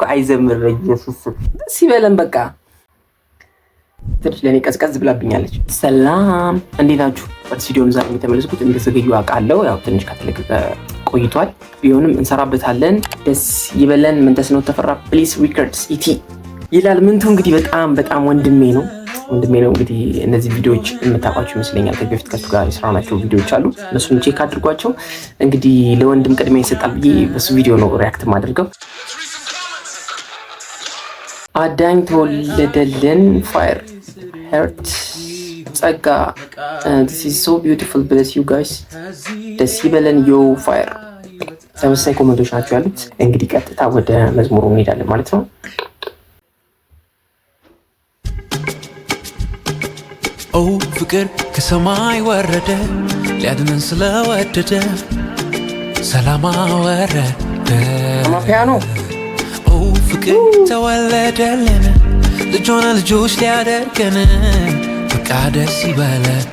አይዘምር ኢየሱስ ሲበለን በቃ ትንሽ ለኔ ቀዝቀዝ ብላብኛለች። ሰላም እንዴት ናችሁ? ወደ ስቱዲዮም ዛሬ የተመለስኩት እንደዘገዩ አውቃለሁ። ያው ትንሽ ከተለቀቀ ቆይቷል፣ ቢሆንም እንሰራበታለን። ደስ ይበለን። ምንተስኖት ተፈራ ፕሊስ ሪከርድስ ኢቲ ይላል። ምንቱ እንግዲህ በጣም ወንድሜ ነው እንግዲህ እነዚህ ቪዲዮዎች የምታውቋቸው ይመስለኛል። ከዚህ በፊት ከሱ ጋር የሰራናቸው ቪዲዮዎች አሉ፣ እነሱን ቼክ አድርጓቸው። እንግዲህ ለወንድም ቅድሚያ ይሰጣል ብዬ በሱ ቪዲዮ ነው ሪያክት ማድርገው። አዳኝ ተወለደልን ፋየር ሄርት ጸጋ this is so beautiful bless you guys ደስ ይበለን ዮ ፋየር። ተመሳሳይ ኮሜንቶች ናቸው ያሉት። እንግዲህ ቀጥታ ወደ መዝሙሩ እንሄዳለን ማለት ነው። ኦ ፍቅር ከሰማይ ወረደ ሊያድነን ስለወደደ ሰላም አወረደ አማፒያኖ። ኦ ፍቅር ተወለደልን ልጅ ሆነ ልጆች ሊያደርገን በቃ ደስ ይበለን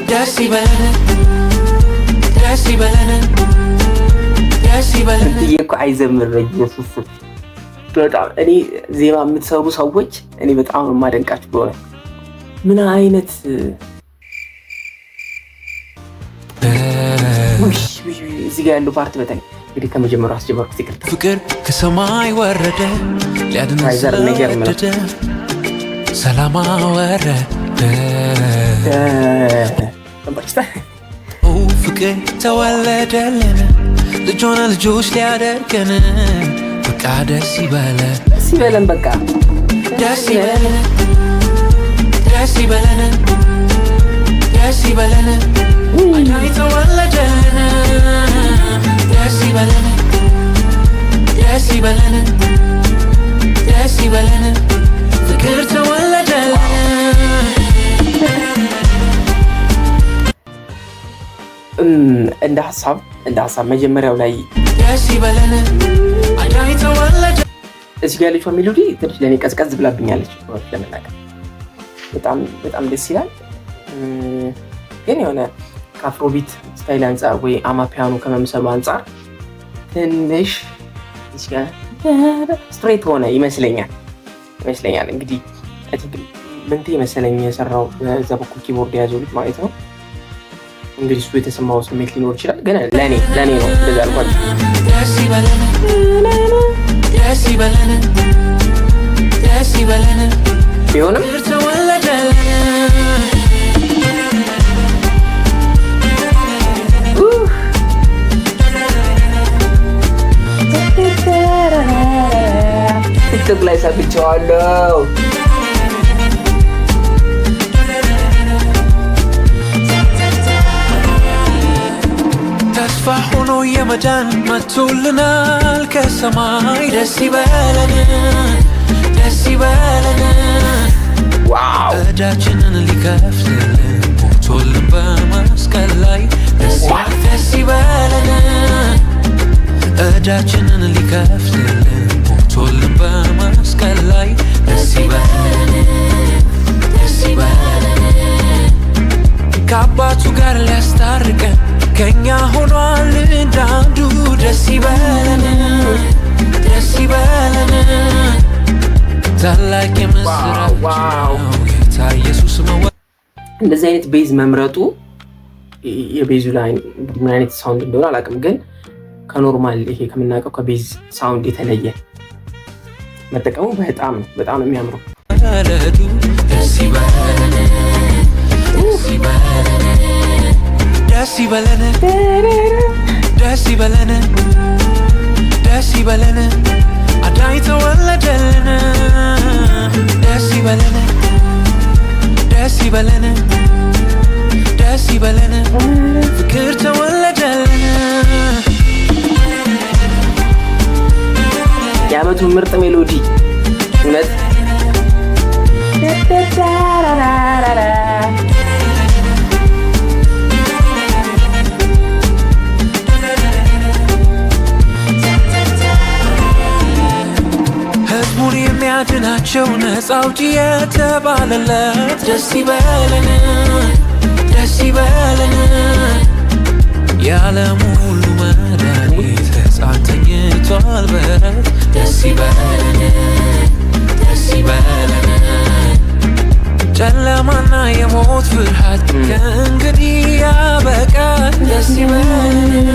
ደስ ይበለን ደስ ይበለን ደስ ይበለን። እኮ አይዘምር ኢየሱስ በጣም እኔ ዜማ የምትሰሩ ሰዎች እኔ በጣም የማደንቃችሁ በሆነ ምን አይነት እዚህ ጋር ያለው ፓርት በተለይ እንግዲህ ከመጀመሪያው አስጀመርኩት። ይቅርታ ፍቅር ከሰማይ ወረደ ሊያድነን ስለወደደ ሰላም አወረደ ኦ ፍቅር ተወለደልን ልጅ ሆነ ልጆች ሊያደርገን በቃ ደስ ይበለን በቃ ደስ ይበለን ደስ ይበለን ደስ ይበለን አዳኝ ተወለደልን ደስ ይበለን ደስ ይበለን ደስ ይበለን ፍቅር ተወለደልን። እንደ ሀሳብ መጀመሪያው ላይ ደስ ይበለን አዳኝ ተወለደ። እዚህ ጋር ያለችው ሜሎዲ ትንሽ ለኔ ቀዝቀዝ ብላብኛለች ለመናገር በጣም ደስ ይላል። ግን የሆነ ከአፍሮቢት ስታይል አንጻር ወይ አማፒያኖ ከመምሰሉ አንጻር ትንሽ ስትሬት ሆነ ይመስለኛል። እንግዲህ ምንቴ መሰለኝ የሰራው በዛ በኩል ኪቦርድ የያዘው ልጅ ማለት ነው። እንግዲህ እሱ የተሰማው ስሜት ሊኖር ይችላል፣ ግን ለኔ ነው እንደዛ አልኳቸው። ደስ ይበለን ደስ ይበለን ደስ ይበለን ቢሆንም ቲክቶክ ላይ ሰብቼዋለሁ። ተስፋ ሆኖ የመዳን መጥቶልናል ከሰማይ ደስ ይበለን ደስ ይበለን ዋው እዳችንን ሊከፍልልን ሞቶልን በመስቀል ላይ ደስ ይበለን እዳችንን ሊከፍልልን ሞቶልን በመስቀል ላይ ደስ ይበለን ደስ ይበለን ከአባቱ ጋር ሊያስታርቀን ከኛ ሆኗል እንዳንዱ ደስ ይበለን ደስ ይበለን ታላቅ የምስራች ነው ጌታ ኢየሱስ መወ እንደዚህ አይነት ቤዝ መምረጡ የቤዙ ላይ ምን አይነት ሳውንድ እንደሆነ አላውቅም፣ ግን ከኖርማል ይሄ ከምናውቀው ከቤዝ ሳውንድ የተለየ መጠቀሙ በጣም ነው የሚያምረው። ደስ ይበለን ደስ ይበለን ደስ ይበለን ደስ ይበለን ደስ ይበለን አዳኝ ተወለደልን ደስ ይበለን ደስ ይበለን ደስ ይበለን ፍቅር ተወለደልን። የዓመቱ ምርጥ ሜሎዲ እውነት ህዝቡን የሚያድናቸው ነፃ አውጪ የተባለለት ደስ ይበለን ደስ ይበለን የዓለሙ ሁሉ መድኃኒት ሕፃን ተኝቷል በረት የሞት ፍርሃት ከእንግዲህ ያበቃል። ደስ ይበለን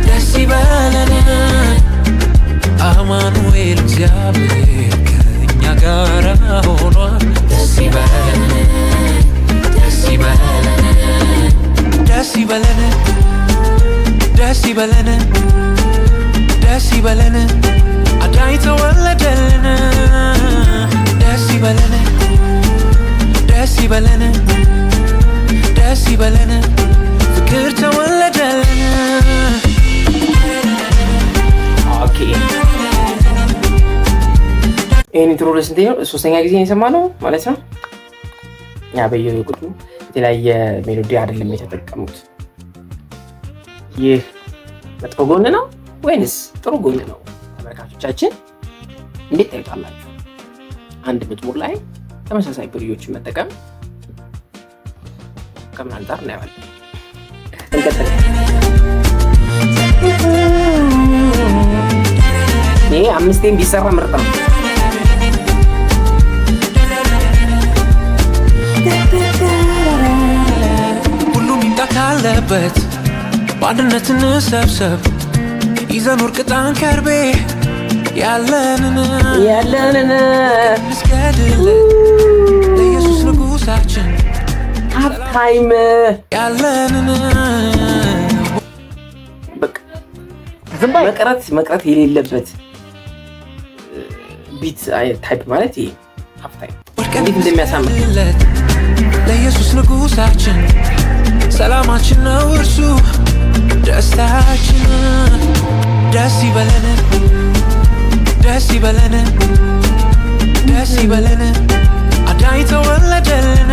ደስ ይበለን አማኑኤል እግዚአብሔር ከእኛ ጋር ሆኗል። ደስ ይበለን ደስ ይበለን ደስ ይበለን ደስ ይበለን ደስ ይበለን አዳኝ ተወለደልን። ደስ ይበለን ደስ ይበለን ደስ ይበለን ፍቅር ተወለደልን። ኦኬ ይሄን ኢንትሮ ለስንተኛው ሶስተኛ ጊዜ የሰማነው ማለት ነው። ያ በየቁጡ የተለያየ ሜሎዲ አይደለም የተጠቀሙት። ይህ መጥፎ ጎን ነው ወይንስ ጥሩ ጎን ነው? ተመልካቾቻችን እንዴት ታዩታላችሁ? አንድ መዝሙር ላይ ተመሳሳይ ብርዮችን መጠቀም ከምን አንጻር እናየዋለን? እንቀጥል። ይሄ አምስቴን ቢሰራ ምርጥ ነው። ሁሉም ይምጣ ካለበት በአንድነት እንሰብሰብ ይዘን ወርቅ ዕጣን ከርቤ ያለንን እንስገድለት ለኢየሱስ ንጉሳችን ሃፍታይም ያለንን መቅረት የሌለበት ቢት ታይፕ ማለት ይሄ ሃፍታይም እንዴት እንደሚያሳምርለት ለኢየሱስ ንጉሳችን ሰላማችን ነው እርሱ ደስታችን። ደስ ይበለን ደስ ይበለን ደስ ይበለን አዳኝ ተወለደልን።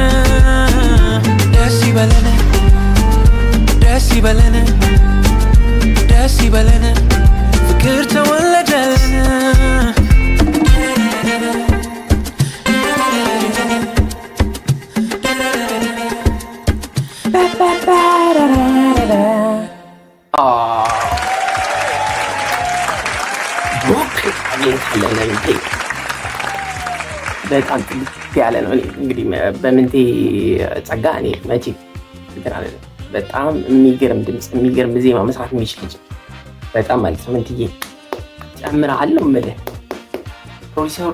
ደስ ይበለን ደስ ይበለን ደስ ይበለን ፍቅር ተወለደልን። በጣም ጥልቅ ያለ ነው። እንግዲህ በምንቴ ጸጋ እኔ መቼ በጣም የሚገርም ድምፅ የሚገርም ዜማ መስራት የሚችል ልጅ በጣም ማለት ነው። ምንትዬ ጨምረሃል ነው የምልህ። ፕሮዲሰር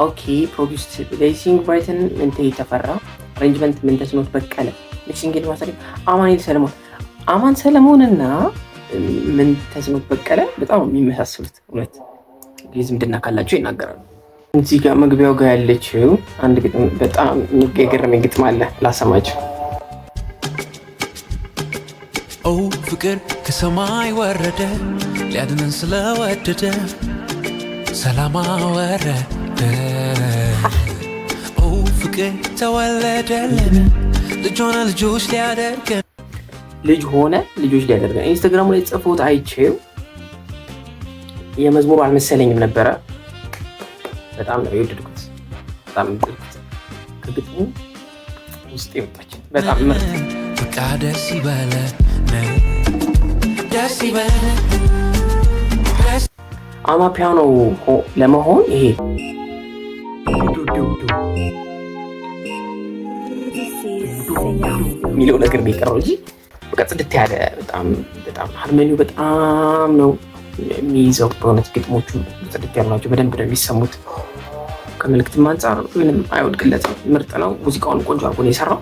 ኦኬ ፕሮዲውስድ ሌሲንግ ብራይተን ምንቴ ተፈራ፣ አሬንጅመንት ምንተስኖት በቀለ፣ ሚክሲንግ ኤንድ ማስተሪንግ አማን ሰለሞንና ምንተስኖት በቀለ በጣም የሚመሳሰሉት እውነት ዝምድና ካላቸው ይናገራሉ። እዚህ ጋር መግቢያው ጋር ያለችው አንድ ግጥም በጣም የሚገርም ግጥም አለ ላሰማቸው። ኦ ፍቅር ከሰማይ ወረደ ሊያድነን ስለወደደ ሰላም አወረደ። ኦ ፍቅር ተወለደልን ልጅ ሆነ ልጆች ሊያደርገን ኢንስታግራሙ ላይ ጽፎት አይቼው የመዝሙሩ አልመሰለኝም ነበረ። በጣም ነው የወደድኩት። ከግጥሙ ውስጥ የወጣች በጣም ምርጥ በቃ ደስ ይበለን ደስ ይበለን። አማፒያኖ ለመሆን ይሄ የሚለው ነገር ነው የቀረው እንጂ በቃ ጽድት ያለ በጣም ሃርመኒው በጣም ነው የሚይዘው። በእውነት ግጥሞቹ ጽድት ያሉ ናቸው። በደንብ ነው የሚሰሙት። ከመልእክትም አንጻር ምንም አይወድቅለትም። ምርጥ ነው። ሙዚቃውን ቆንጆ አድርጎ ነው የሰራው።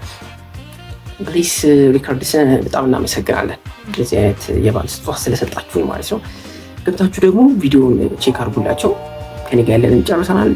ብሊስ ሪከርድስ በጣም እናመሰግናለን። እንደዚህ አይነት የባል ስጦታ ስለሰጣችሁን ማለት ነው። ገብታችሁ ደግሞ ቪዲዮውን ቼክ አድርጉላቸው። ከኔ ጋር ያለንን ጨርሰናል።